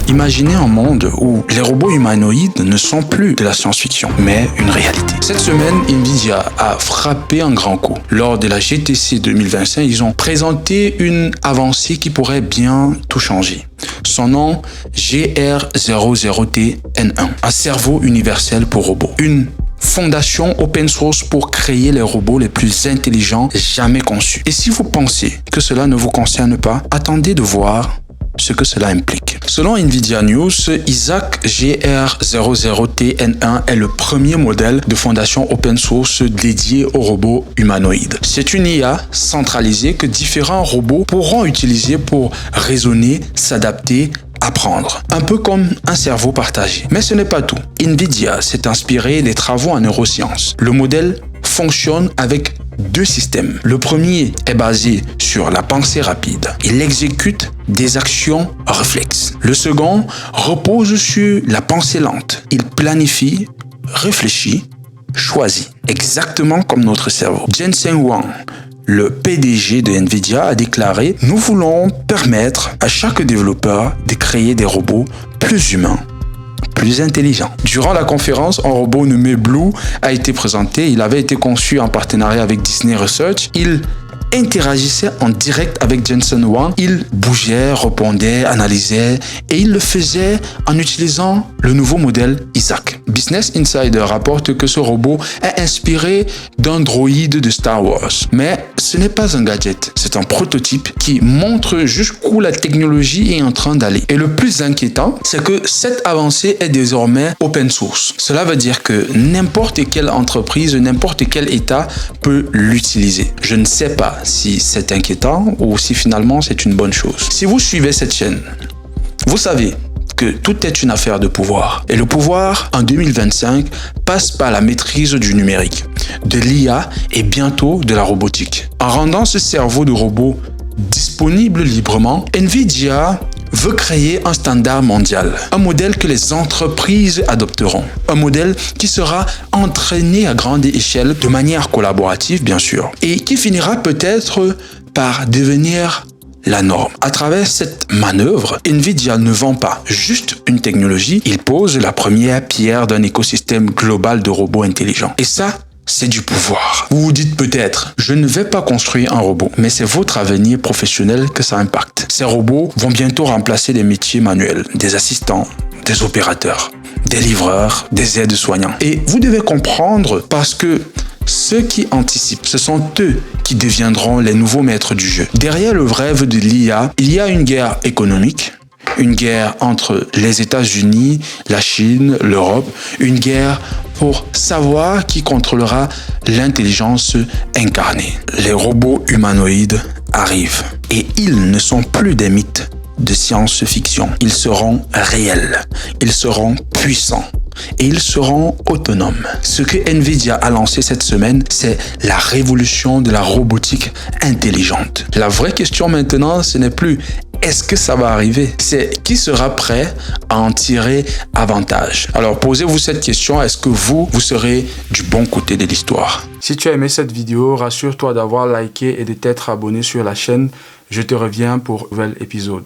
Imaginez un monde où les robots humanoïdes ne sont plus de la science-fiction, mais une réalité. Cette semaine, Nvidia a frappé un grand coup. Lors de la GTC 2025, ils ont présenté une avancée qui pourrait bien tout changer. Son nom, GR00T-N1, un cerveau universel pour robots. Une fondation open source pour créer les robots les plus intelligents jamais conçus. Et si vous pensez que cela ne vous concerne pas, attendez de voir ce que cela implique. Selon Nvidia News, Isaac GR00T-N1 est le premier modèle de fondation open source dédié aux robots humanoïdes. C'est une IA centralisée que différents robots pourront utiliser pour raisonner, s'adapter, apprendre. Un peu comme un cerveau partagé. Mais ce n'est pas tout. Nvidia s'est inspiré des travaux en neurosciences. Le modèle fonctionne avec deux systèmes. Le premier est basé sur la pensée rapide. Il exécute des actions réflexes. Le second repose sur la pensée lente. Il planifie, réfléchit, choisit. Exactement comme notre cerveau. Jensen Huang, le PDG de Nvidia, a déclaré « Nous voulons permettre à chaque développeur de créer des robots plus humains, plus intelligent. » Durant la conférence, un robot nommé Blue a été présenté. Il avait été conçu en partenariat avec Disney Research. Il interagissait en direct avec Jensen Huang. Il bougeait, répondait, analysait et il le faisait en utilisant le nouveau modèle Isaac. Business Insider rapporte que ce robot est inspiré d'un droïde de Star Wars. Mais ce n'est pas un gadget, c'est un prototype qui montre jusqu'où la technologie est en train d'aller. Et le plus inquiétant, c'est que cette avancée est désormais open source. Cela veut dire que n'importe quelle entreprise, n'importe quel État peut l'utiliser. Je ne sais pas si c'est inquiétant ou si finalement c'est une bonne chose. Si vous suivez cette chaîne, vous savez que tout est une affaire de pouvoir. Et le pouvoir, en 2025, passe par la maîtrise du numérique, de l'IA et bientôt de la robotique. En rendant ce cerveau de robot disponible librement, Nvidia veut créer un standard mondial, un modèle que les entreprises adopteront, un modèle qui sera entraîné à grande échelle de manière collaborative bien sûr, et qui finira peut-être par devenir la norme. À travers cette manœuvre, Nvidia ne vend pas juste une technologie, il pose la première pierre d'un écosystème global de robots intelligents. Et ça, c'est du pouvoir. Vous vous dites peut-être, je ne vais pas construire un robot, mais c'est votre avenir professionnel que ça impacte. Ces robots vont bientôt remplacer les métiers manuels, des assistants, des opérateurs, des livreurs, des aides-soignants. Et vous devez comprendre parce que ceux qui anticipent, ce sont eux qui deviendront les nouveaux maîtres du jeu. Derrière le rêve de l'IA, il y a une guerre économique, une guerre entre les États-Unis, la Chine, l'Europe, une guerre pour savoir qui contrôlera l'intelligence incarnée. Les robots humanoïdes arrivent et ils ne sont plus des mythes de science-fiction. Ils seront réels, ils seront puissants et ils seront autonomes. Ce que Nvidia a lancé cette semaine, c'est la révolution de la robotique intelligente. La vraie question maintenant, ce n'est plus est-ce que ça va arriver? C'est qui sera prêt à en tirer avantage? Alors posez-vous cette question, est-ce que vous serez du bon côté de l'histoire? Si tu as aimé cette vidéo, rassure-toi d'avoir liké et de t'être abonné sur la chaîne. Je te reviens pour un nouvel épisode.